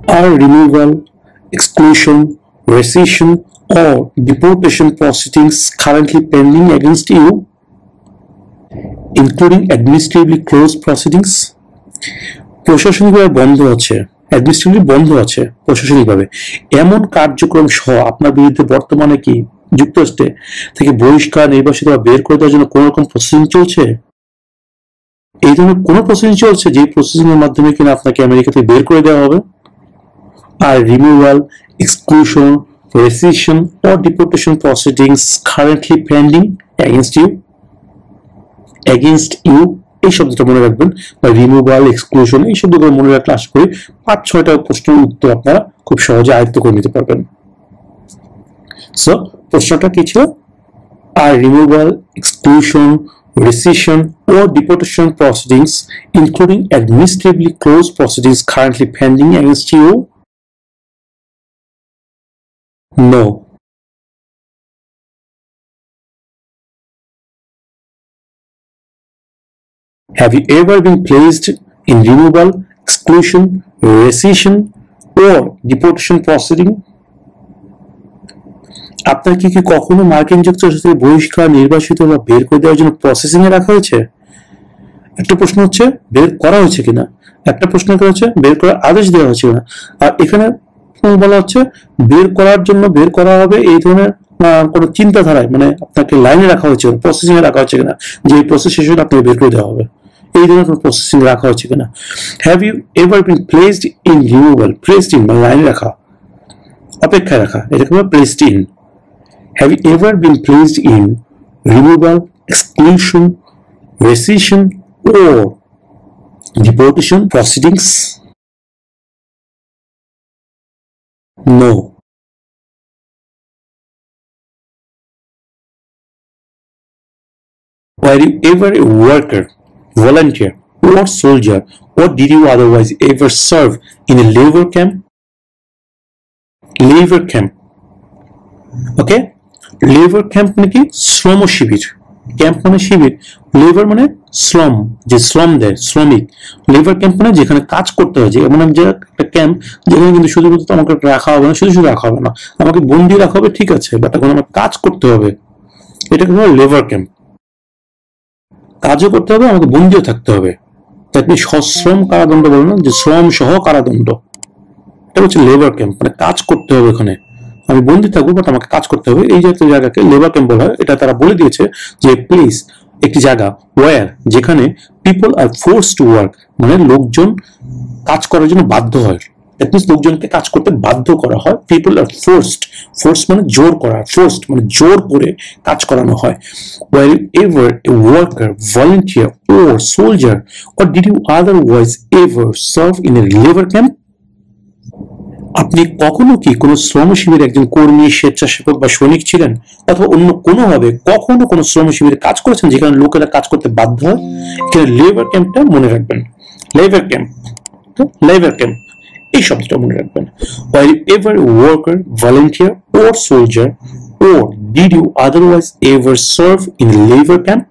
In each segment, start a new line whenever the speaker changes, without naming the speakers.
Are removal, exclusion, rescission, or deportation proceedings currently pending against you, including administratively closed proceedings? প্রশাসনিকভাবে বন্ধ আছে, administratively বন্ধ আছে প্রশাসনিকভাবে এমন কার্যক্রম সহ আপনার বিরুদ্ধে বর্তমানে কি যুক্তরাষ্ট্রে থেকে বহিষ্কার, নির্বাসিত বা বের করে দেওয়ার জন্য কোন রকম প্রসেসিং চলছে? এই ধরনের কোন প্রসেসিং চলছে যে প্রসেসিং এর মাধ্যমে কিনা আপনাকে আমেরিকা থেকে বের করে দেওয়া হবে? আর removal, exclusion, rescission or deportation proceedings currently pending against you? Against you এই শব্দটা মনে রাখবেন, বা রিমুভাল, এক্সক্লুশন এই শব্দগুলো মনে রাখলে আশা করি 5-6টা প্রশ্নের উত্তর আপনারা খুব সহজে আয়ত্ত করে নিতে পারবেন। সো প্রশ্নটা কি ছিল? আর removal, exclusion, rescission or deportation proceedings including administratively closed proceedings currently pending against you? No. Have you ever been placed in removal, exclusion, rescission or deportation proceeding? আপনার কি কখনো মার্কিন যুক্তরাষ্ট্র থেকে বহিষ্কার, নির্বাসিত বা বের করে দেওয়ার জন্য প্রসেসিং এ রাখা হয়েছে? একটা প্রশ্ন হচ্ছে বের করা হয়েছে কিনা, একটা প্রশ্ন হচ্ছে বের করার আদেশ দেওয়া হয়েছে কিনা। আর এখানে বলা হচ্ছে বের করার জন্য বের করা হবে এই ধরনের কোন চিন্তাধারায়, মানে আপনাকে লাইনে রাখা হয়েছে, প্রসেসিং এ রাখা হচ্ছে কিনা, যে এই প্রসেস শেষ হলে আপনাকে বের করে দেওয়া হবে, এই ধরনের কোন প্রসেসিং রাখা হচ্ছে কিনা। Have you ever been placed in removal, placed in মানে লাইনে রাখা, অপেক্ষায় রাখা, এটাকে বলে placed in. Have you ever been placed in removal, exclusion, rescission or deportation proceedings? No. Were you ever a worker, volunteer, or soldier, or did you otherwise ever serve in a labor camp? Labor camp. Okay? Labor camp মানে কি? শ্রম শিবির। Camp মানে শিবির, labour মানে শ্রম, যে শ্রম দেয়, শ্রমিক। লেবার ক্যাম্প মানে যেখানে কাজ করতে হয়, যে মানে যে একটা ক্যাম্প যেখানে কিন্তু শুধুমাত্র আমাকে রাখা হবে না, শুধু শুধু রাখা হবে না, আমাকে বন্দি রাখা হবে, ঠিক আছে, বাট এখন আমার কাজ করতে হবে, এটাকে বলে লেবার ক্যাম্প। কাজও করতে হবে, আমাকে বন্দিও থাকতে হবে, আপনি সশ্রম কারাদণ্ড বলেন না, যে শ্রম সহ কারাদণ্ড, এটা হচ্ছে লেবার ক্যাম্প, মানে কাজ করতে হবে, ওখানে আমি বন্দি থাকবো বাট আমাকে কাজ করতে হবে, এই জাতীয় জায়গাকে লেবার ক্যাম্প বলা হয়। এটা তারা বলে দিয়েছে যে প্লেস, একটি জায়গা, ওয়্যার, যেখানে people are forced to work, মানে লোকজন কাজ করার জন্য বাধ্য হয়, দ্যাট মিন্স লোকজনকে কাজ করতে বাধ্য করা হয়। পিপল আর ফোর্সড, ফোর্স মানে জোর করা, ফোর্সড মানে জোর করে কাজ করানো হয়। Were you ever a worker, volunteer or soldier, or did you otherwise ever serve in a labor camp? আপনি কখনো কি কোনো শ্রম শিবিরে একজন কর্মী, স্বেচ্ছাসেবক বা সৈনিক ছিলেন, অথবা অন্য কোনোভাবে কখনো কোনো শ্রম শিবিরে কাজ করেছেন যেখানে লোকেরা কাজ করতে বাধ্য হয়? এখানে লেবার ক্যাম্পটা মনে রাখবেন, লেবার ক্যাম্প, লেবার ক্যাম্প এই শব্দটা মনে রাখবেন। Were you ever a worker, volunteer or soldier, or did you otherwise ever serve in a labor camp?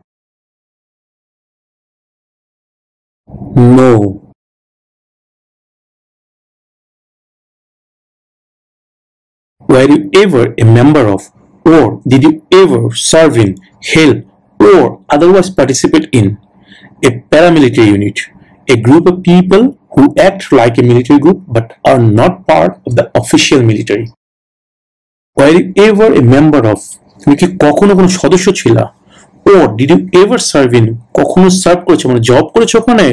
No. Were you ever a member of, or did you ever serve in, help, or otherwise participate in a paramilitary unit, a group of people who act like a military group but are not part of the official military? Were you ever a member of, তুমি কি কখনো কোনো সদস্য ছিলা, or did you ever serve in, কখনো serve করেছো মানে job করেছো ওখানে,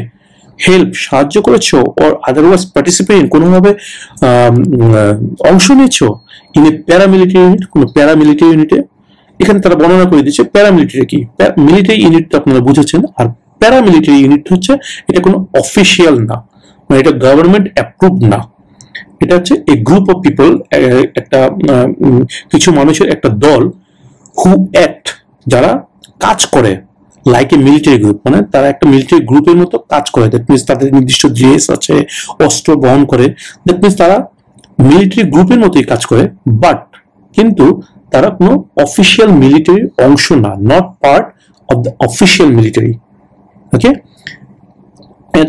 হেল্প সাহায্য করেছো, or otherwise participate in কোনোভাবে অংশ নিয়েছো ইন এ প্যারামিলিটারি ইউনিট, কোনো প্যারামিলিটারি ইউনিটে। এখানে তারা বর্ণনা করে দিচ্ছে প্যারামিলিটারি কি, মিলিটারি ইউনিট তো আপনারা বুঝেছেন, আর প্যারামিলিটারি ইউনিট হচ্ছে এটা কোনো অফিসিয়াল না, মানে এটা গভর্নমেন্ট অ্যাপ্রুভ না, এটা হচ্ছে এ গ্রুপ অফ পিপল, একটা কিছু মানুষের একটা দল, হু অ্যাক্ট যারা কাজ করে, লাইক এ মিলিটারি গ্রুপ, মানে তারা একটা মিলিটারি গ্রুপের মতো কাজ করে, দ্যাট মিনস তাদের নির্দিষ্ট ড্রেস আছে, অস্ত্র বহন করে, দ্যাট মিনস তারা মিলিটারি গ্রুপের মতোই কাজ করে, বাট কিন্তু তারা কোনো অফিসিয়াল মিলিটারি অংশ না, not part of the official military. Okay,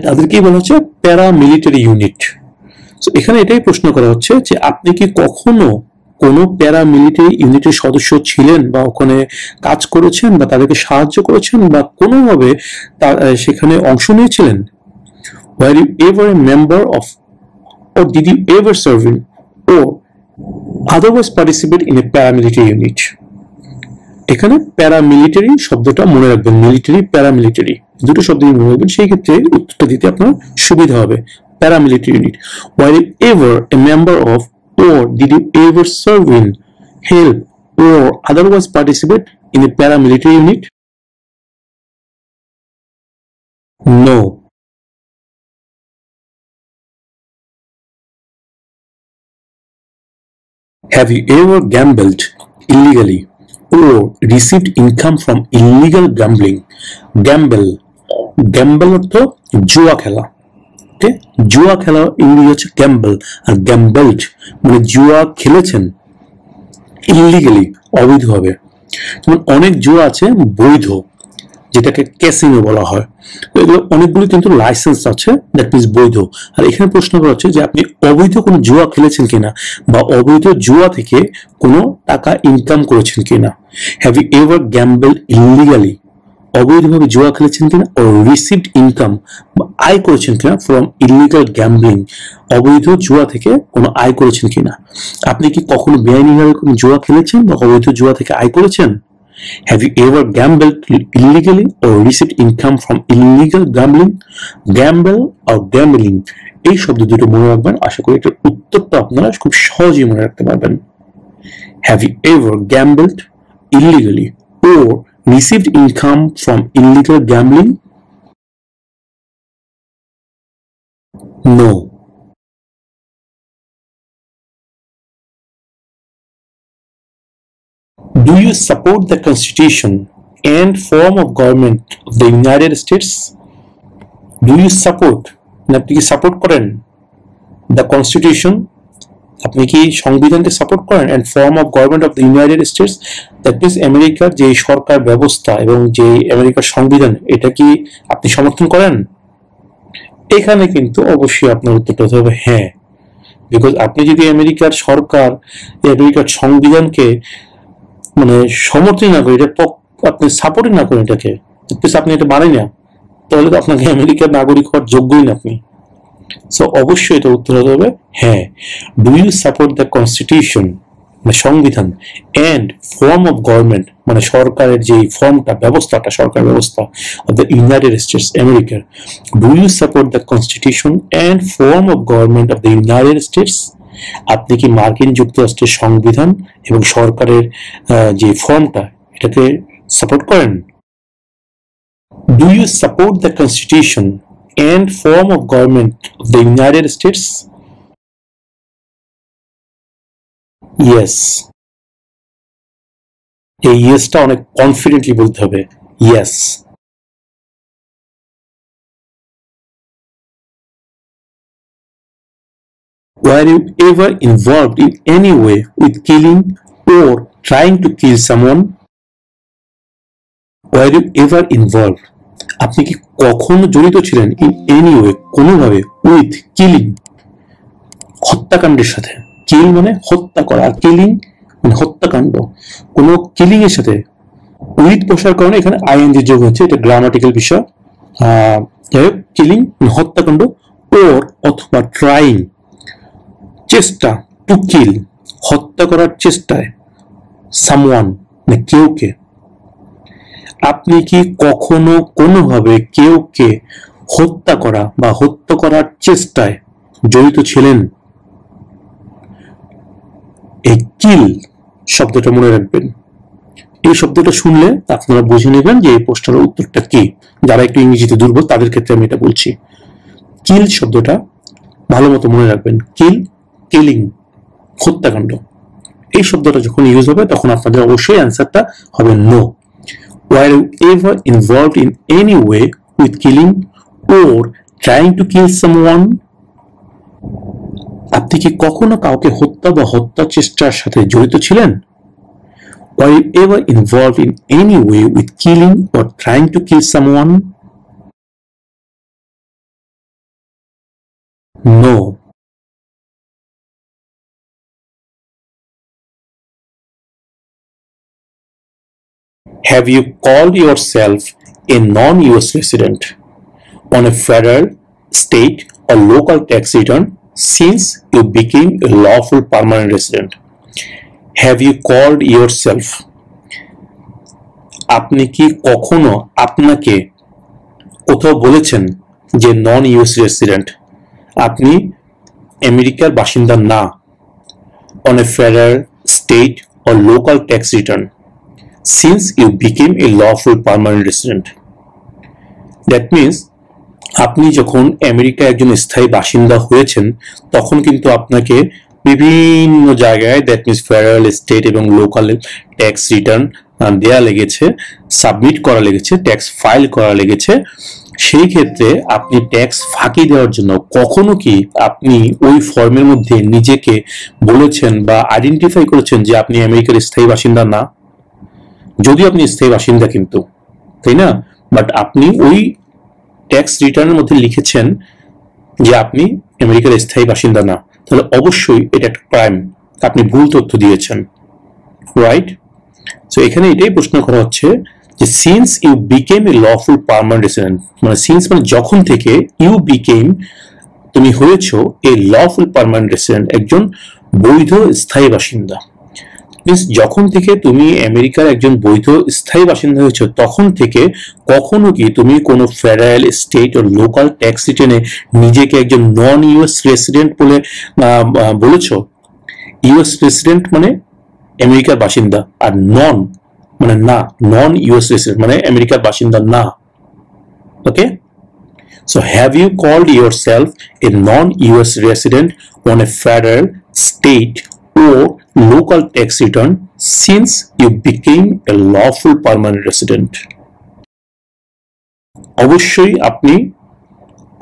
তাদেরকেই বলা হচ্ছে প্যারামিলিটারি ইউনিট। তো এখানে এটাই প্রশ্ন করা হচ্ছে যে আপনি কি কখনো কোনো প্যারামিলিটারি ইউনিটের সদস্য ছিলেন বা ওখানে কাজ করেছেন বা তাদেরকে সাহায্য করেছেন বা কোনোভাবে সেখানে অংশ নিয়েছিলেন? Were you ever a member of, or did you ever serve in, or otherwise participate in a paramilitary unit? এখানে প্যারামিলিটারি শব্দটা মনে রাখবেন, মিলিটারি প্যারামিলিটারি দুটো শব্দ মনে রাখবেন, সেই ক্ষেত্রে উত্তরটা দিতে আপনার সুবিধা হবে। Paramilitary unit, were you ever a member of, or did you ever serve in, help, or otherwise participate in a paramilitary unit? No. Have you ever gambled illegally or received income from illegal gambling? Gamble, gamble অর্থ জুয়া খেলা। ওকে, জুয়া খেলা ইংরেজি হচ্ছে gamble, আর গ্যাম্বলড মানে জুয়া খেলেছেন ইলিগালি, অবৈধভাবে। যেমন অনেক জুয়া আছে বৈধ, যেটাকে ক্যাসিনো বলা হয়, এগুলো অনেকগুলো কিন্তু লাইসেন্স আছে, দ্যাট মিনস বৈধ। আর এখানে প্রশ্ন করা হচ্ছে যে আপনি অবৈধ কোনো জুয়া খেলেছেন কিনা বা অবৈধ জুয়া থেকে কোনো টাকা ইনকাম করেছেন কিনা। Have you ever gamble illegally, অবৈধভাবে জুয়া খেলেছেন কিনা, ও রিসিভড ইনকাম, আয় করেছেন কিনা ফ্রম ইলিগাল গ্যাম্বলিং, অবৈধ জুয়া থেকে কোনো আয় করেছেন কিনা। আপনি কি কখনো বেআইনিভাবে কোনো জুয়া খেলেছেন বা অবৈধ জুয়া থেকে আয় করেছেন? Have you ever gambled illegally or received income from illegal gambling? Gamble or gambling, এই শব্দ দুটো মনে রাখবেন, আশা করি এটার উত্তরটা আপনারা খুব সহজেই মনে রাখতে পারবেন। Have you ever gambled illegally or received income from illegal gambling? No. Do you support the Constitution and form of government of the United States? Do you support, আপনি কি সাপোর্ট করেন দ্য কনস্টিটিউশন, আপনি কি সংবিধানকে support করেন, and form of government of the United States, that means আমেরিকার যে সরকার ব্যবস্থা এবং যে আমেরিকার সংবিধান, এটা কি আপনি সমর্থন করেন? এখানে কিন্তু অবশ্যই আপনার উত্তরটা হতে হবে হ্যাঁ, বিকজ আপনি যদি আমেরিকার সরকার, আমেরিকার সংবিধানকে মানে সমর্থন না করেন, এটা আপনি সাপোর্টই না করেন, এটাকে আপনি এটা মানেন না, তাহলে তো আপনাকে আমেরিকার নাগরিক হওয়ার যোগ্যই না আপনি। সো অবশ্যই এটা উত্তর হতে হবে হ্যাঁ। Do you support the constitution মানে সংবিধান, এন্ড ফর্ম অফ গভর্নমেন্ট মানে সরকারের যে ফর্মটা, ব্যবস্থাটা, সরকার ব্যবস্থা অফ দ্য ইউনাইটেড স্টেটস আমেরিকার। Do you support the constitution and form of government of the United States, আপনি কি মার্কিন যুক্তরাষ্ট্রের সংবিধান এবং সরকারের যে ফর্মটা, এটাকে সাপোর্ট করেন? Do you support the Constitution and form of government of the United States? Yes. এই ইয়েসটা অনেক কনফিডেন্টলি বলতে হবে, yes. Were you ever involved in any way with killing or trying to kill someone? Were you ever involved, আপনি কি কখনো জড়িত ছিলেন in any way কোনোভাবে উইথ কিলিং, হত্যাকাণ্ডের সাথে। কিল মানে হত্যা করা, আর কিলিং মানে হত্যাকাণ্ড, কোনো কিলিং এর সাথে উইথ বসার কারণে এখানে আইএনজি যোগ হচ্ছে, এটা গ্রামাটিক্যাল বিষয়। যাই হোক, কিলিং মানে হত্যাকাণ্ড, ওর অথবা ট্রাইং চেষ্টা, টু কিল হত্যা করার চেষ্টায়, সামওয়ান মানে কেউকে। আপনি কি কখনো কোনোভাবে কেউকে হত্যা করা বা হত্যা করার চেষ্টায় জড়িত ছিলেন? এই কিল শব্দটা মনে রাখবেন, এই শব্দটা শুনলে আপনারা বুঝে নেবেন যে এই প্রশ্নের উত্তরটা কি। যারা একটু ইংরেজিতে দুর্বল তাদের ক্ষেত্রে আমি এটা বলছি। কিল শব্দটা ভালো মতো মনে রাখবেন, কিল, কিলিং, হত্যাকাণ্ড, এই শব্দটা যখন ইউজ হবে তখন আপনাদের অবশ্যই অ্যান্সারটা হবে no. Were you ever involved in any way with killing or trying to kill someone? আপনি কি কখনো কাউকে হত্যা বা হত্যা চেষ্টার সাথে জড়িত ছিলেন? Were you ever involved in any way with killing or trying to kill someone? No. Have you called yourself a non-US resident on a federal, state or local tax return since you became a lawful permanent resident? Have you called yourself? আপনি কি কখনো আপনাকে কোথাও বলেছেন যে নন US resident, আপনি আমেরিকার বাসিন্দা না, on a federal, state or local tax return since you became a lawful permanent resident? That means আপনি যখন আমেরিকায় একজন স্থায়ী বাসিন্দা হয়েছেন তখন কিন্তু আপনাকে বিভিন্ন জায়গায়, দ্যাট মিনস ফেডারেল, স্টেট এবং লোকাল ট্যাক্স রিটার্ন দেয়া লেগেছে, সাবমিট করা লেগেছে, ট্যাক্স ফাইল করা লেগেছে। সেই ক্ষেত্রে আপনি ট্যাক্স ফাঁকি দেওয়ার জন্য কখনো কি আপনি ওই ফর্মের মধ্যে নিজেকে বলেছেন বা আইডেন্টিফাই করেছেন যে আপনি আমেরিকার স্থায়ী বাসিন্দা না? যদিও আপনি স্থায়ী বাসিন্দা কিন্তু, তাই না? বাট আপনি ওই ট্যাক্স রিটার্নের মধ্যে লিখেছেন যে আপনি আমেরিকার স্থায়ী বাসিন্দা না, তাহলে অবশ্যই এটা একটা ক্রাইম, আপনি ভুল তথ্য দিয়েছেন, রাইট? সো এখানে এটাই প্রশ্ন করা হচ্ছে যে since you became a lawful permanent resident, মানে সিন্স মানে যখন থেকে, ইউ বিকেম তুমি হয়েছো এ লফুল পার্মানেন্ট রেসিডেন্ট একজন বৈধ স্থায়ী বাসিন্দা। মিন্স যখন থেকে তুমি আমেরিকার একজন বৈধ স্থায়ী বাসিন্দা হয়েছো তখন থেকে কখনো কি তুমি কোনো ফেডারেল, স্টেট ও লোকাল ট্যাক্স রিটার্নে নিজেকে একজন নন ইউএস রেসিডেন্ট বলে বলেছো? ইউএস রেসিডেন্ট মানে আমেরিকার বাসিন্দা, আর নন মানে না, নন ইউএস রেসিডেন্ট মানে আমেরিকার বাসিন্দা না। Okay, so have you called yourself a non US resident on a federal, state or local tax return since you became a lawful permanent resident? অবশ্যই আপনি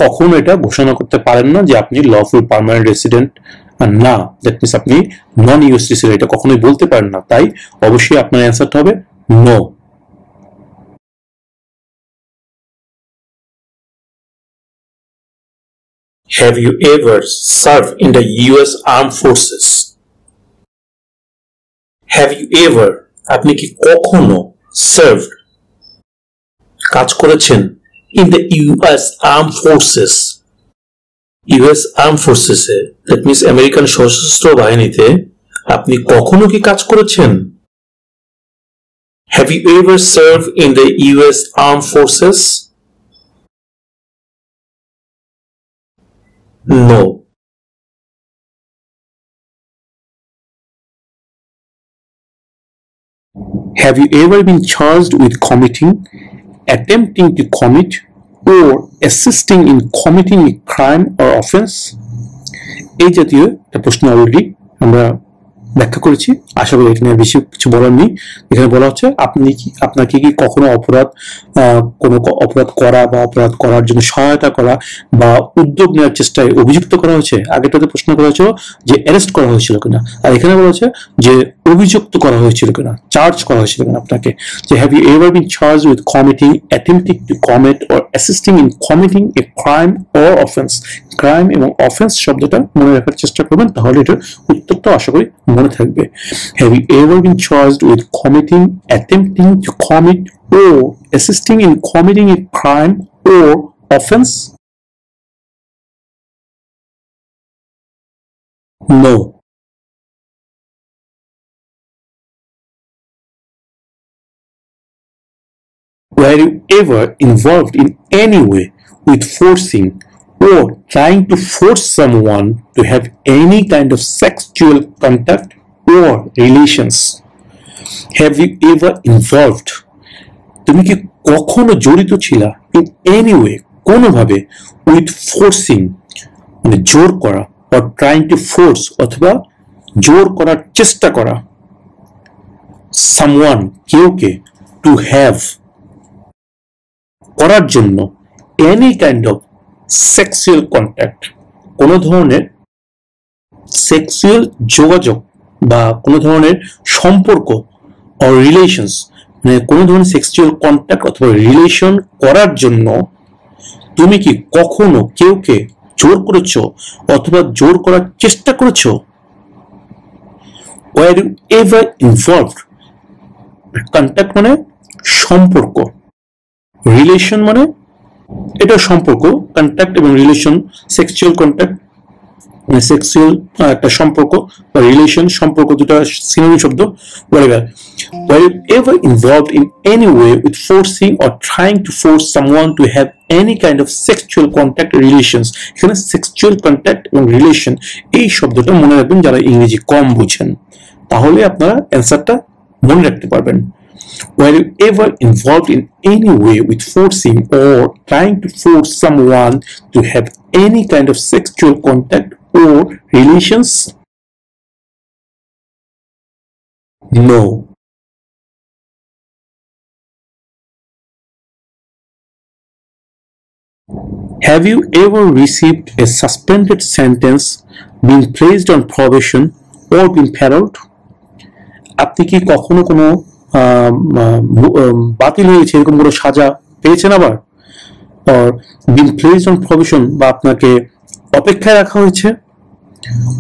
কখনো এটা ঘোষণা করতে পারেন না যে আপনি লফুল পার্মানেন্ট রেসিডেন্ট না, দ্যাট মিন্স আপনি নন ইউএস রেসিডেন্ট, এটা কখনোই বলতে পারেন না। তাই অবশ্যই আপনার অ্যান্সারটা হবে no. Have you ever served in the US Armed Forces? Have you ever, আপনি কি কখনো served, কাজ করেছেন in the US Armed Forces? US Armed Forces A, that means American সশস্ত্র বাহিনীতে আপনি কখনো কি কাজ করেছেন? Have you ever served in the US Armed Forces? No. Have you ever been charged with committing, attempting to commit, or assisting in committing a crime or offense? এই জাতীয় একটা প্রশ্ন অলরেডি আমরা ব্যাখ্যা করেছি, আশা করি এখানে বেশি কিছু বলার নেই। এখানে বলা হচ্ছে আপনাকে কি কখনো কোনো অপরাধ করা বা অপরাধ করার জন্য সহায়তা করা বা উদ্যোগ নেওয়ার চেষ্টায় অভিযুক্ত করা হয়েছে? আগেটাতে প্রশ্ন করা হয়েছিল যে অ্যারেস্ট করা হয়েছিল কিনা, আর এখানে বলা হচ্ছে যে অভিযুক্ত করা হয়েছিল কিনা, চার্জ করা হয়েছিল কিনা আপনাকে। যে have you ever been charged with committing, attempting to commit or assisting in committing a crime or offense? Crime এবং অফেন্স শব্দটা মনে রাখার চেষ্টা করবেন, তাহলে এটার উত্তরটা আশা করি মনে থাকবে। Have you ever been charged with committing, attempting to commit, or assisting in committing a crime or offense? No. Were you ever involved in any way with forcing or trying to force someone to have any kind of sexual contact or relations? Have you ever involved, তুমি কি কখনো জড়িত ছিলা in any way, কোনোভাবে, with forcing মানে জোর করা, or trying to force অথবা জোর করার চেষ্টা করা, someone কেউকে, to have করার জন্য, any kind of sexual contact কোনো ধরনের সেক্সুয়াল যোগাযোগ বা কোনো ধরনের সম্পর্ক, or relations মানে কোনো ধরনের সেক্সুয়াল কন্ট্যাক্ট অথবা রিলেশন করার জন্য তুমি কি কখনো কেউকে জোর করেছো অথবা জোর করার চেষ্টা করেছো? Were you ever involved? Contact মানে সম্পর্ক, রিলেশন মানে এটা সম্পর্ক, কন্ট্যাক্ট এবং রিলেশন, সেক্সুয়াল কন্ট্যাক্ট সেক্সুয়াল একটা সম্পর্ক বা রিলেশন, সম্পর্ক দুটা সিনোনিম শব্দ, whatever. Were you ever involved in any way with forcing or trying to force someone to have any kind of sexual contact relations? এখানে সেক্সুয়াল কন্ট্যাক্ট এবং relation এই শব্দটা মনে রাখবেন যারা ইংরেজি কম বুঝেন, তাহলে আপনারা অ্যান্সারটা মনে রাখতে পারবেন। Were you ever involved in any way with forcing or trying to force someone to have any kind of sexual contact or relations? No. Have you ever received a suspended sentence, been placed on probation, or been paroled? আপনি কি কখনো কোনো বাতিল হয়েছে এরকম কোনো সাজা পেয়েছেন আবার, or been placed on probation বা আপনাকে অপেক্ষায় রাখা হয়েছে,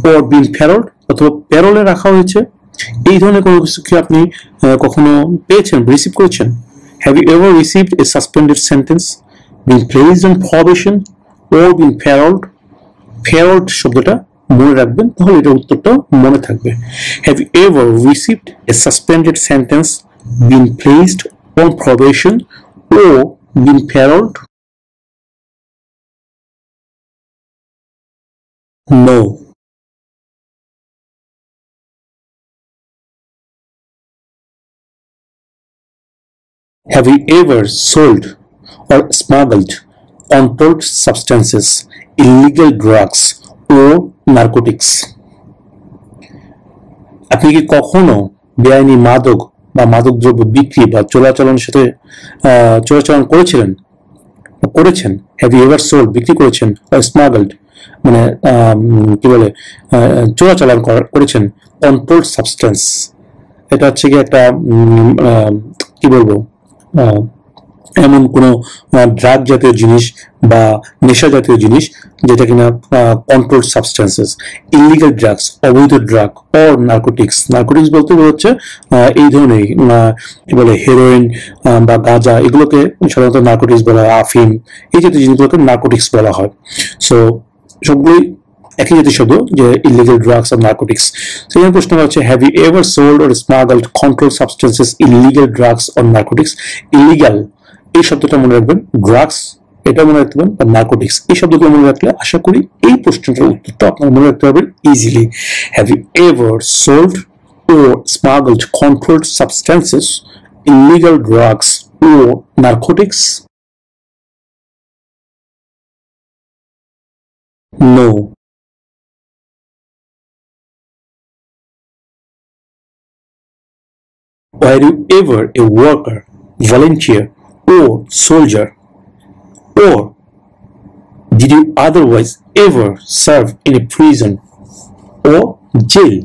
or been paroled অথবা প্যারোলে রাখা হয়েছে, এই ধরনের কোনো কিছু কি আপনি কখনো পেয়েছেন, রিসিভ করেছেন? Have you ever received a suspended sentence, been placed on probation, or been paroled? Paroled শব্দটা মনে রাখবেন, তাহলে এটা উত্তরটা মনে থাকবে। Have you ever received a suspended sentence, been placed on probation, or been paroled? No. Have you ever sold or smuggled controlled substances, illegal drugs, or narcotics? আপনি কি কখনো বেআইনি মাদক বা মাদকদ্রব্য বিক্রি বা চোরাচালানের সাথে চোরাচালান করেছিলেন, করেছেন? হ্যাভ ইউ এভার সোল্ড বিক্রি করেছেন, or smuggled মানে কি বলে চোরাচালান করেছেন কন্ট্রোলড সাবস্টেন্স, এটা হচ্ছে কি একটা কি বলবো এমন কোনো ড্রাগ জাতীয় জিনিস বা নেশা জাতীয় জিনিস যেটা কিনা কন্ট্রোলড সাবস্টেন্সেস, ইলিগাল ড্রাগস অবৈধ ড্রাগ, অর নার্কোটিক্স। নার্কোটিক্স বলতে হচ্ছে এই ধরনের কি বলে হেরোইন বা গাঁজা, এগুলোকে সাধারণত নার্কোটিক্স বলা হয়, আফিম এই জাতীয় জিনিসগুলোকে নার্কোটিক্স বলা হয়। সো সবগুলোই একই জাতীয় শব্দ, যে ইলিগাল ড্রাগস আর নার্কোটিক্স। সেখানে প্রশ্ন হচ্ছে have you ever sold or smuggled control substances, illegal drugs or narcotics? Illegal এই শব্দটা মনে রাখবেন, ড্রাগস এটা মনে রাখতে পারেন, বা নার্কোটিক্স এই শব্দগুলো মনে রাখলে আশা করি এই প্রশ্নটার উত্তরটা আপনারা মনে রাখতে পারবেন easily. Have you ever sold or smuggled controlled substances, illegal drugs, or narcotics? No. Were you ever a worker, volunteer, or soldier? Or did you otherwise ever serve in a prison or jail?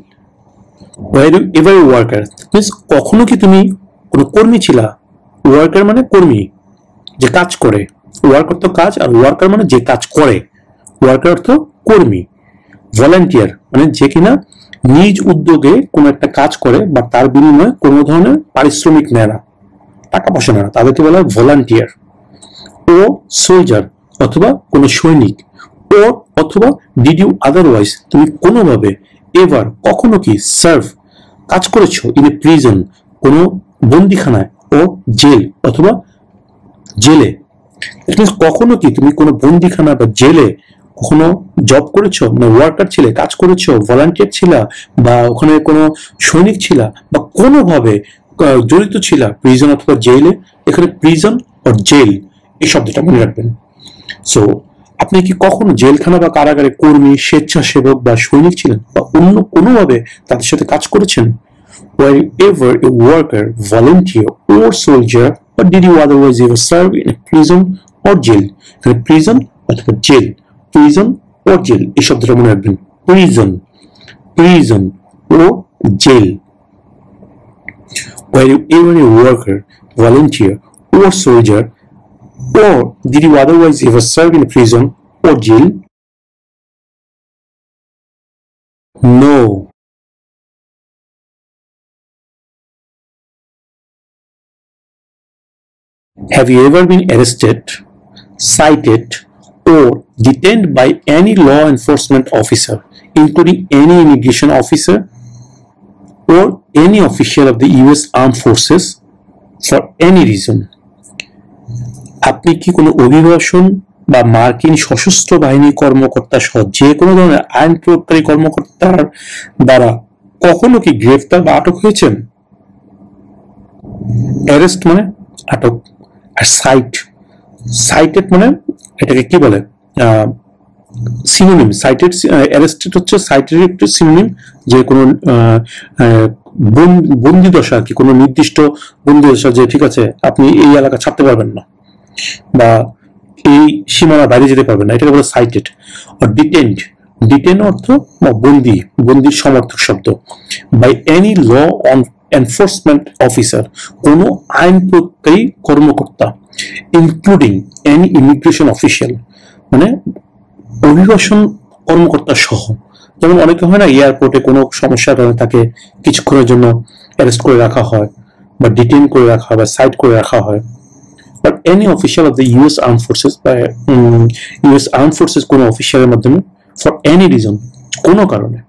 Were you ever a worker? Means কখনো কি তুমি কোনো কর্মী ছিলা? Worker মানে কর্মী, যে কাজ করে। ওয়ার্ক অর্থ কাজ, আর ওয়ার্কার মানে যে কাজ করে। ওয়ার্কার অর্থ কর্মী। ভলান্টিয়ার মানে যে কিনা নিজ উদ্যোগে কোনো একটা কাজ করে বা তার বিনিময়ে কোনো ধরনের পারিশ্রমিক নেয় না, টাকা পয়সা নেয় না, তাদেরকে বলা হয় ভলান্টিয়ার। ও সোলজার অথবা কোনো সৈনিক, ও অথবা ডিড ইউ আদারওয়াইজ তুমি কোনোভাবে এভার কখনো কি সার্ভ কাজ করেছো ইন এ প্রিজন কোনো বন্দিখানায়, ও জেল অথবা জেলে। কখনো কি তুমি কোনো বন্দিখানা বা জেলে কখনো জব করেছো, মানে ওয়ার্কার ছিলে, কাজ করেছো, ভলান্টিয়ার ছিলা, বা ওখানে কোনো সৈনিক ছিলা, বা কোনোভাবে জড়িত ছিলা প্রিজন অথবা জেলে? এখানে প্রিজন আর জেল এই শব্দটা মনে রাখবেন। সো আপনি কি কখনো জেলখানা বা কারাগারে কর্মী, স্বেচ্ছাসেবক বা সৈনিক ছিলেন, বা অন্য কোনোভাবে তাদের সাথে কাজ করেছেন? Were you ever a worker, volunteer, or soldier, or did you otherwise ever serve in a prison or jail? Prison অথবা জেল, প্রিজন or jail এই শব্দটা মনে রাখবেন। Prison, prison or jail. Were you ever a worker, volunteer, or soldier, or did you otherwise ever serve in a prison or jail? No. Have you ever been arrested, cited, or detained by any law enforcement officer, including any immigration officer or any official of the US Armed Forces for any reason? আপনি কি কোনো অভিবাসন বা মার্কিন সশস্ত্র বাহিনী কর্মকর্তা সহ যে কোনো ধরনের আইন প্রয়োগকারী কর্মকর্তার দ্বারা কখনো কি গ্রেফতার বা আটক হয়েছেন? অ্যারেস্ট মানে আটক, আর সাইটেড মানে এটাকে কি বলে, সিনোনিম। সাইটেড অ্যারেস্টেড হচ্ছে সাইটেড একটি সিনোনিম, যে কোনো বন্দি দশা আর কি, কোনো নির্দিষ্ট বন্দি দশা, যে ঠিক আছে আপনি এই এলাকা ছাড়তে পারবেন না বা এই সীমানার বাইরে যেতে পারবেন না, এটাকে বলে সাইটেড। আর ডিটেন অর্থ বন্দির সমর্থক শব্দ। By any law on enforcement officer, কোনো আইন প্রয়োগকারী কর্মকর্তা, ইনক্লুডিং এনি ইমিগ্রেশন অফিসিয়াল মানে অভিবাসন কর্মকর্তা সহ। যেমন অনেকে হয় না, এয়ারপোর্টে কোনো সমস্যার কারণে তাকে কিছুক্ষণের জন্য অ্যারেস্ট করে রাখা হয় বা ডিটেইন করে রাখা হয় বা সাইট করে রাখা হয়। But any official of the US arm forces বা ইউএস আর্ম ফোর্সেস কোনো অফিসিয়ালের মাধ্যমে ফর এনি রিজন, কোনো কারণে।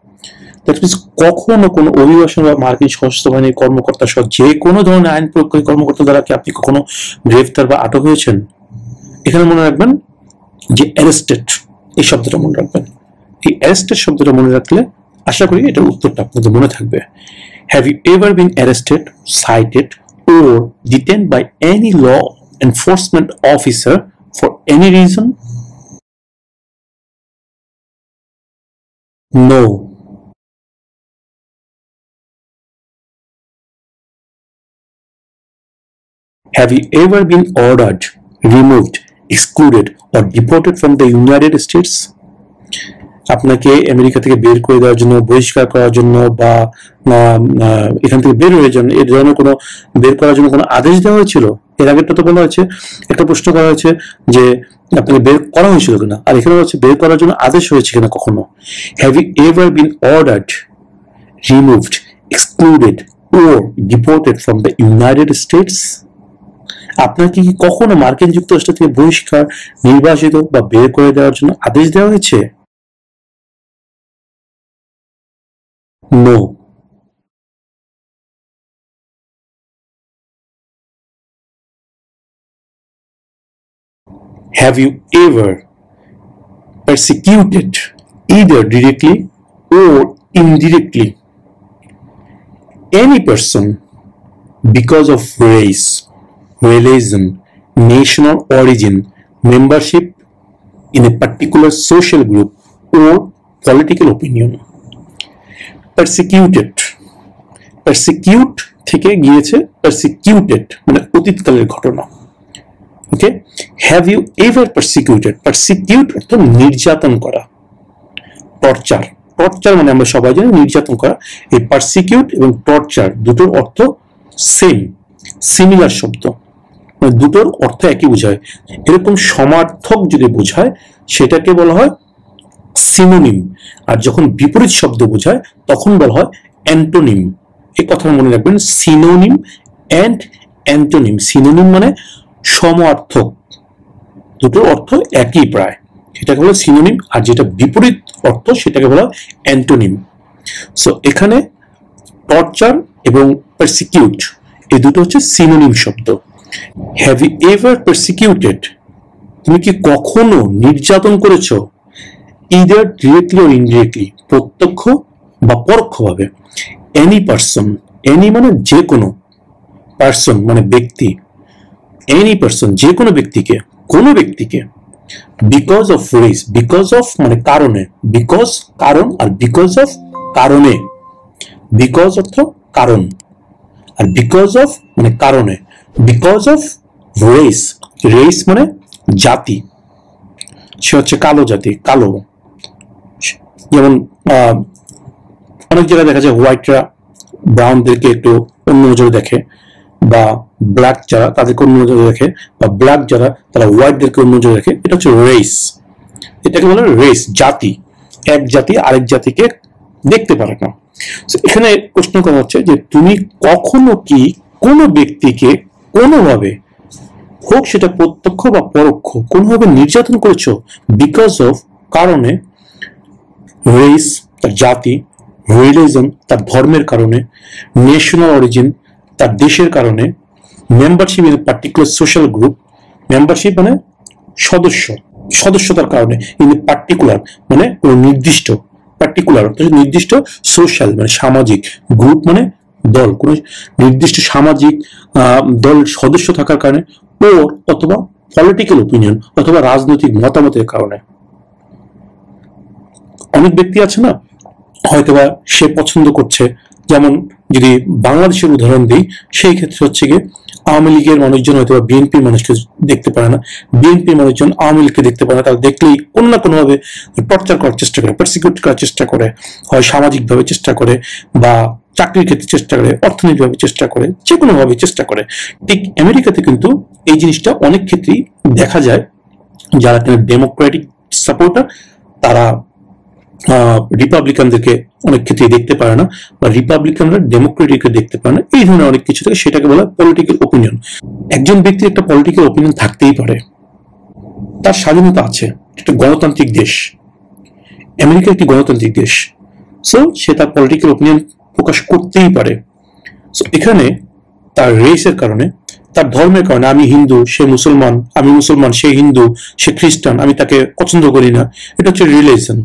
দ্যাট মিনস কখনো কোনো অভিবাসন বা মার্কিন সশস্ত্র বাহিনীর কর্মকর্তা সহ যে কোনো ধরনের আইন প্রয়োগকারী কর্মকর্তা দ্বারা কি আপনি কখনো গ্রেফতার বা আটক হয়েছেন? এখানে মনে রাখবেন যে অ্যারেস্টেড এই শব্দটা মনে রাখবেন। এই অ্যারেস্টেড শব্দটা মনে রাখলে আশা করি এটার উত্তরটা আপনাদের মনে থাকবে। Have you ever been arrested, cited or detained by any law enforcement officer for any reason? No. Have you ever been ordered, removed, excluded or deported from the United States? আপনাকে আমেরিকা থেকে বের করে দেওয়ার জন্য, বহিষ্কার করার জন্য বা এখান থেকে বের হয়ে যান, এই ধরনের কোনো বের করার জন্য কোনো আদেশ দেওয়া হয়েছিল? এর আগেরটা তো বলা হয়েছে, একটা প্রশ্ন করা হয়েছে যে আপনাকে বের করা হয়েছিল কিনা, আর এখানে হচ্ছে বের করার জন্য আদেশ হয়েছে কিনা কখনো। Have you ever been ordered, removed, excluded or deported from the United States? আপনাকে কি কখনো মার্কিন যুক্তরাষ্ট্র থেকে বহিষ্কার, নির্বাসিত বা বের করে দেওয়ার জন্য আদেশ দেওয়া হয়েছে? No. Have you ever persecuted, either directly or indirectly, any person because of race, religion, national origin, membership in a particular social group or political opinion? persecute থেকে গিয়েছে persecuted মানে অতীতকালের ঘটনা। ওকে, হ্যাভ ইউ এভার persecute অর্থ নির্যাতন করা, torture মানে আমরা সবাই জানি নির্যাতন করা। এই persecute এবং টর্চার দুটোর অর্থ সিমিলার শব্দ, মানে দুটোর অর্থ একই বোঝায়। এরকম সমার্থক যদি বোঝায় সেটাকে বলা হয় সিনোনিম, আর যখন বিপরীত শব্দ বোঝায় তখন বলা হয় অ্যান্টোনিম। এই কথা মনে রাখবেন, সিনোনিম অ্যান্ড অ্যান্টোনিম। সিনোনিম মানে সমার্থক, দুটোর অর্থ একই প্রায়, সেটাকে বলা সিনোনিম, আর যেটা বিপরীত অর্থ সেটাকে বলা অ্যান্টোনিম। সো এখানে টর্চার এবং পারসিকিউট এই দুটো হচ্ছে সিনোনিম শব্দ। হ্যাভ ইউ এভার পারসিকিউটেড, তুমি কি কখনো নির্যাতন করেছো? ইদার ডিরেক্টলি অর ইনডিরেক্টলি, প্রত্যক্ষ বা পরোক্ষভাবে। এনি পারসন, এনি মানে যে কোনো, পারসন মানে ব্যক্তি, এনি পারসন যে কোনো ব্যক্তিকে, because of race, because of মানে কারণে, বিকজ কারণ, আর বিকজ অফ কারণে, বিকজ অর্থ কারণ, আর বিকজ অফ মানে কারণে, বিকজ অফ রেস মানে জাতি, সে হচ্ছে কালো জাতি, কালো। যেমন অনেক জায়গায় দেখা যায় হোয়াইটরা ব্রাউনদেরকে একটু অন্য নজরে দেখে, বা ব্ল্যাক যারা তাদেরকে অন্য নজরে দেখে, বা ব্ল্যাক যারা তারা হোয়াইটদেরকে অন্য নজরে দেখে। এটা হচ্ছে রেস, এটাকে বলে রেস, জাতি। এক জাতি আরেক জাতিকে দেখতে পারে না। এখানে প্রশ্ন করা হচ্ছে যে তুমি কখনো কি কোনো ব্যক্তিকে কোনোভাবে হোক সেটা প্রত্যক্ষ বা পরোক্ষ, কোনোভাবে নির্যাতন করেছো বিকজ অফ, কারণে, রেস তার জাতি, রিলিজন তার ধর্মের কারণে, ন্যাশনাল অরিজিন তার দেশের কারণে, membership in particular social group, membership মানে সদস্য, সদস্যতার কারণে, ইন পার্টিকুলার মানে কোনো নির্দিষ্ট, পার্টিকুলার নির্দিষ্ট, সোশ্যাল মানে সামাজিক, গ্রুপ মানে দল, কোনো নির্দিষ্ট সামাজিক দল সদস্য থাকার কারণে, ওর অথবা পলিটিক্যাল ওপিনিয়ন অথবা রাজনৈতিক মতামতের কারণে। অনেক ব্যক্তি আছে না, হয়তোবা সে পছন্দ করছে, যেমন যদি বাংলাদেশের উদাহরণ দিই, সেই ক্ষেত্রে হচ্ছে গিয়ে আওয়ামী লীগের মানুষজন হয়তো বিএনপির মানুষকে দেখতে পারে না, বিএনপির মানুষজন আওয়ামী লীগকে দেখতে পারে না, তারা দেখলেই কোনো না কোনোভাবে টর্চার করার চেষ্টা করে, পারসিকিউট করার চেষ্টা করে, হয় সামাজিকভাবে চেষ্টা করে, বা চাকরির ক্ষেত্রে চেষ্টা করে, অর্থনৈতিকভাবে চেষ্টা করে, যে কোনোভাবে চেষ্টা করে। ঠিক আমেরিকাতে কিন্তু এই জিনিসটা অনেক ক্ষেত্রেই দেখা যায়, যারা কিনা ডেমোক্রেটিক সাপোর্টার তারা রিপাবলিকানদেরকে অনেক ক্ষেত্রে দেখতে পারে না, বা রিপাবলিকানরা ডেমোক্রেটিককে দেখতে পারে না, এই ধরনের অনেক কিছু থাকে, সেটাকে বলা পলিটিক্যাল ওপিনিয়ন। একজন ব্যক্তির একটা পলিটিক্যাল ওপিনিয়ন থাকতেই পারে, তার স্বাধীনতা আছে, একটা গণতান্ত্রিক দেশ, আমেরিকা একটি গণতান্ত্রিক দেশ, সো সে তার পলিটিক্যাল ওপিনিয়ন প্রকাশ করতেই পারে। সো এখানে তার রেসের কারণে, তার ধর্মের কারণে, আমি হিন্দু সে মুসলমান, আমি মুসলমান সে হিন্দু, সে খ্রিস্টান আমি তাকে পছন্দ করি না, এটা হচ্ছে রিলিজন,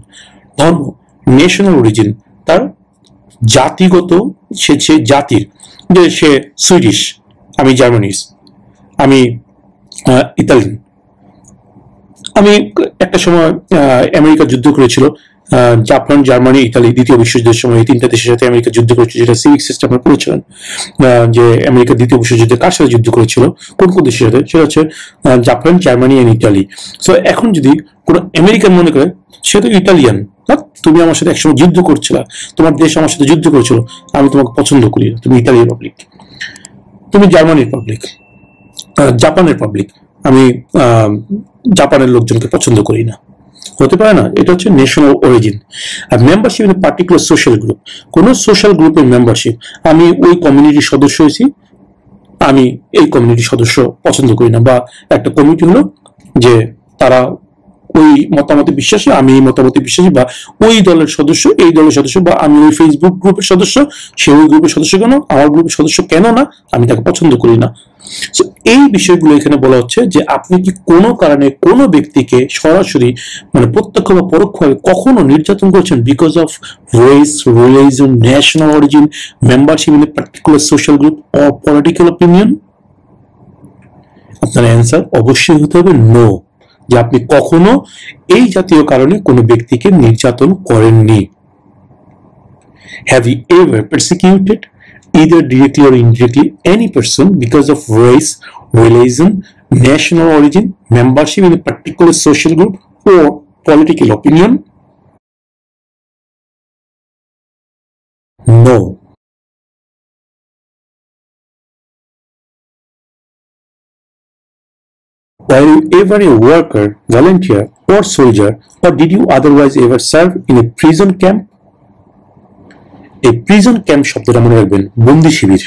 ধর্ম। ন্যাশনাল অরিজিন তার জাতিগত, সে জাতির, যে সে সুইডিশ, আমি জার্মানিস, আমি ইতালিয়ান। আমি একটা সময় আমেরিকা যুদ্ধ করেছিল, জাপান, জার্মানি, ইতালি, দ্বিতীয় বিশ্বযুদ্ধের সময় এই তিনটা দেশের সাথে আমেরিকা যুদ্ধ করেছিল, যেটা সিভিক সিস্টেমে পড়েছিলেন, যে আমেরিকা দ্বিতীয় বিশ্বযুদ্ধে কার সাথে যুদ্ধ করেছিল, কোন কোন দেশের সাথে, সেটা হচ্ছে Japan, Germany and Italy. So এখন যদি কোনো আমেরিকান মনে করে সে তো ইটালিয়ান, তুমি আমার সাথে একসময় যুদ্ধ করছিলা, তোমার দেশ আমার সাথে যুদ্ধ করেছিল, আমি তোমাকে পছন্দ করি না, তুমি ইতালি রিপাবলিক, তুমি জার্মানি রিপাবলিক, জাপানের পাবলিক, আমি জাপানের লোকজনকে পছন্দ করি না, হতে পারে না। এটা হচ্ছে ন্যাশনাল অরিজিন। আর membership in particular social group, কোন সোশ্যাল গ্রুপের মেম্বারশিপ, আমি ওই কমিউনিটির সদস্য হয়েছি, আমি এই কমিউনিটির সদস্য পছন্দ করি না, বা একটা কমিটি হলো যে তারা ওই মতামতে বিশ্বাসী, আমি এই মতামতে বিশ্বাসী, বা ওই দলের সদস্য এই দলের সদস্য, বা আমি ওই ফেসবুক গ্রুপের সদস্য, সে ওই গ্রুপের সদস্য কেন, আমার গ্রুপের সদস্য কেন না, আমি তাকে পছন্দ করি না। এই বিষয়গুলো এখানে বলা হচ্ছে যে আপনি কি কোনো কারণে কোনো ব্যক্তিকে সরাসরি মানে প্রত্যক্ষ বা পরোক্ষভাবে কখনো নির্যাতন করেছেন because of race, religion, national origin, membership in a particular social group or political opinion? আপনার অ্যান্সার অবশ্যই হতে হবে নো, যে আপনি কখনো এই জাতীয় কারণে কোনো ব্যক্তিকে নির্যাতন করেননি। Have you ever persecuted, either directly or indirectly, any person because of race, religion, national origin, membership in a particular social group, or political opinion? No. Were you ever a worker, volunteer, or soldier, or did you otherwise ever serve in a prison camp? এই prison camp শব্দটা মনে রাখবেন, বন্দি শিবির,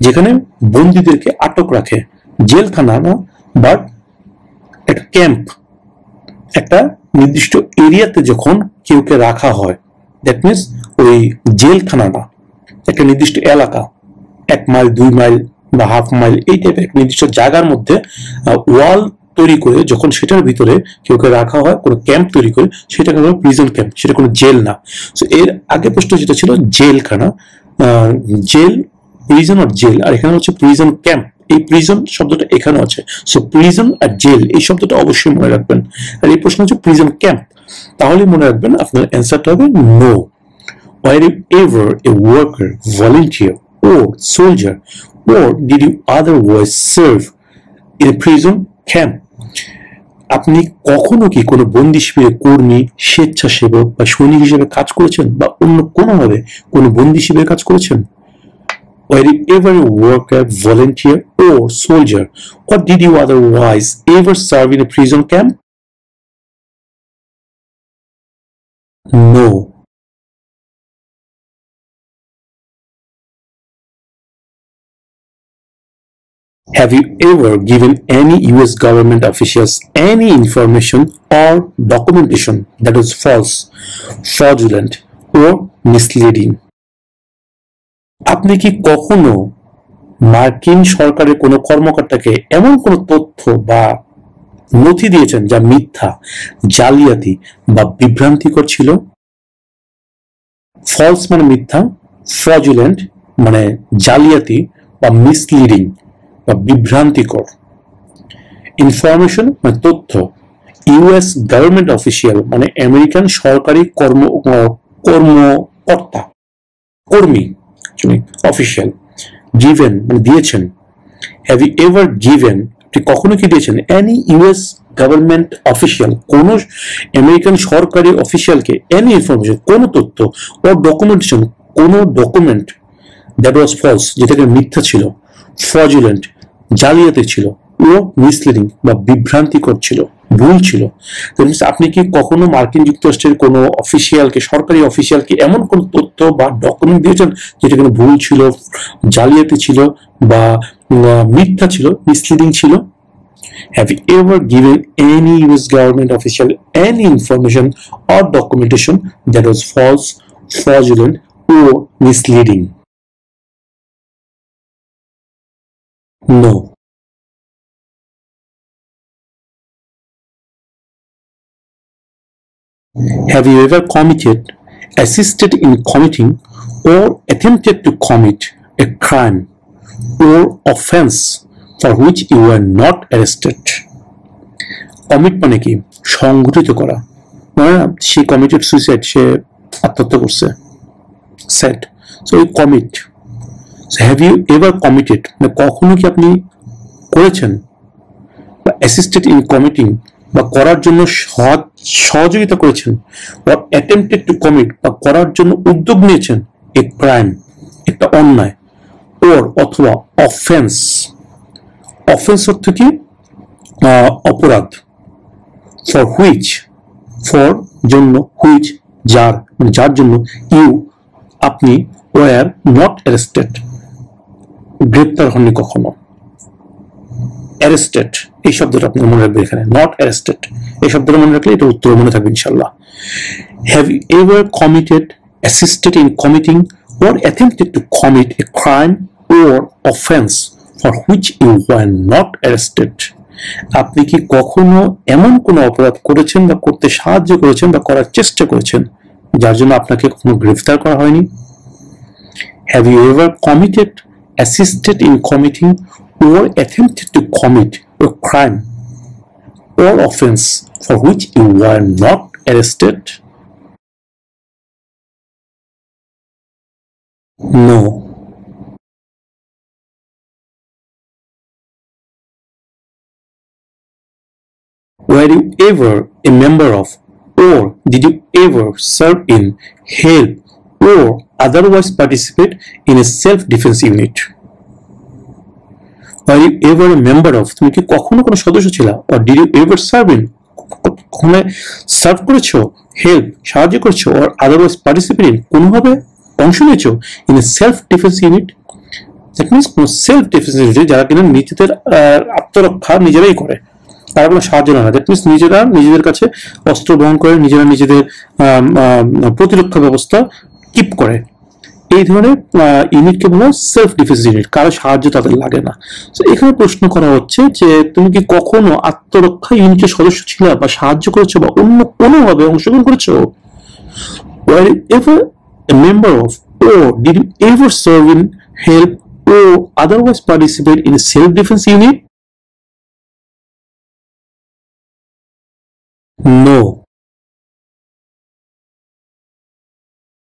যেখানে বন্দীদেরকে আটক রাখে, জেলখানা না, বাট একটা ক্যাম্প, একটা নির্দিষ্ট এরিয়াতে যখন কেউকে রাখা হয়, দ্যাট মিনস ওই জেলখানাটা একটা নির্দিষ্ট এলাকা, 1 মাইল 2 মাইল বা হাফ মাইল, এই টাইপের একটা নির্দিষ্ট জায়গার মধ্যে ওয়াল তৈরি করে যখন সেটার ভিতরে কেউকে রাখা হয়, কোনো ক্যাম্প তৈরি করে, সেটাকে বলা প্রিজন ক্যাম্প, সেটা কোনো জেল না। সো এর আগে প্রশ্ন যেটা ছিল জেলখানা, জেল, প্রিজন আর জেল, আর এখানে হচ্ছে প্রিজন ক্যাম্প। এই প্রিজন শব্দটা এখানে আছে, সো প্রিজন আর জেল এই শব্দটা অবশ্যই মনে রাখবেন। আর এই প্রশ্ন হচ্ছে প্রিজন ক্যাম্প, তাহলে মনে রাখবেন আপনার অ্যান্সারটা হবে no. Were you ever a worker, volunteer, or soldier, or did you otherwise serve in a prison camp? আপনি কখনো কি কোনো বন্দি শিবিরে কর্মী, স্বেচ্ছাসেবক বা সৈনিক হিসেবে কাজ করেছেন, বা অন্য কোনোভাবে কোনো বন্দি শিবিরে কাজ করেছেন? Were you ever a worker, volunteer, or soldier, or did you otherwise ever serve in a prison camp? No. Have you ever given any US government officials any information or documentation that was false, fraudulent, or misleading? আপনি কি কখনো মার্কিন সরকারের কোনো কর্মকর্তাকে এমন কোনো তথ্য বা নথি দিয়েছেন যা মিথ্যা, জালিয়াতি বা বিভ্রান্তিকর ছিল? ফলস মানে মিথ্যা, ফ্রজুলেন্ট মানে জালিয়াতি বা মিসলিডিং বা বিভ্রান্তিকর। ইনফরমেশন মানে তথ্য, ইউএস গভর্নমেন্ট অফিসিয়াল মানে আমেরিকান সরকারি কর্মকর্তা, কর্মী, অফিসিয়াল। গিভেন মানে দিয়েছেন। হ্যাভ ইউ এভার গিভেন, আপনি কখনো কি দিয়েছেন এনি ইউএস গভর্নমেন্ট অফিসিয়াল, কোন আমেরিকান সরকারি অফিসিয়ালকে এনি ইনফরমেশন, কোন তথ্য ও ডকুমেন্টেশন, কোন ডকুমেন্ট দ্যাট ওয়াজ ফলস, যেটাকে মিথ্যা ছিল, ফ্রজুলেন্ট জালিয়াতি ছিল, ও মিসলিডিং বা বিভ্রান্তিকর ছিল, ভুল ছিল। আপনি কি কখনো মার্কিন যুক্তরাষ্ট্রের কোনো অফিসিয়ালকে, সরকারি অফিসিয়ালকে এমন কোন তথ্য বা ডকুমেন্ট দিয়েছেন যেটা কোনো ভুল ছিল, জালিয়াতি ছিল বা মিথ্যা ছিল, মিসলিডিং ছিল? Have you ever given any US government official any information or documentation that was false, fraudulent, or misleading? No. Have you ever committed, assisted in committing, or attempted to commit a crime or offense for which you were not arrested? Commit মানে কি? সংগঠিত করা, মানে সে committed suicide, সে আত্মহত্যা করছে, set. So you commit. Have you ever committed মানে কখনো কি আপনি করেছেন, বা অ্যাসিস্টেড ইন কমিটিং বা করার জন্য সহযোগিতা করেছেন, বা অ্যাটেম্পটেড টু কমিট বা করার জন্য উদ্যোগ নিয়েছেন এ ক্রাইম, একটা অন্যায়, ওর অথবা অফেন্স। অফেন্স অর্থ কি? অপরাধ। ফর হুইচ, ফর জন্য, হুইচ যার, মানে যার জন্য, ইউ আপনি, ওয়ার নট অ্যারেস্টেড গ্রেপ্তার হননি কখনো। অ্যারেস্টেড এই শব্দটা আপনি মনে রাখবেন এখানে, নট অ্যারেস্টেড এই শব্দটা মনে রাখলে এটা উত্তর মনে থাকবে ইনশাল্লাহ। Have you ever committed, assisted in committing, or attempted to commit a crime or offense for which you were not arrested? আপনি কি কখনো এমন কোনো অপরাধ করেছেন বা করতে সাহায্য করেছেন বা করার চেষ্টা করেছেন যার জন্য আপনাকে কখনো গ্রেফতার করা হয়নি? Have you ever committed, assisted in committing, or attempted to commit a crime or offense for which you were not arrested? No. Were you ever a member of, or did you ever serve in, help, or otherwise participate in a self-defense unit? Were you ever a member of, তুমি কি কখনো কোনো সদস্য ছিলা, or did you ever serve in, কখনো serve করেছো, help সাহায্য করেছো, or otherwise participate in কোনোভাবে অংশ নিয়েছো in a self defence unit? That means কোনো সেলফ ডিফেন্স ইউনিটে যারা কিনা নিজেদের আত্মরক্ষা নিজেরাই করে, তারা কোনো সাহায্য না। দ্যাট মিনস নিজেরা নিজেদের কাছে অস্ত্র বহন করে, নিজেরা নিজেদের প্রতিরক্ষা ব্যবস্থা কিপ করে, এই ধরনের ইউনিটকে বলা হয় সেলফ ডিফেন্স ইউনিট, কারো সাহায্য তাদের লাগে না। তো এখানে প্রশ্ন করা হচ্ছে যে তুমি কি কখনো আত্মরক্ষা ইউনিটের সদস্য ছিল বা সাহায্য করেছো বা অন্য কোনোভাবে অংশগ্রহণ করেছো? Were you ever a member of, or did you ever serve in, help, or otherwise participate in a self-defense unit? No.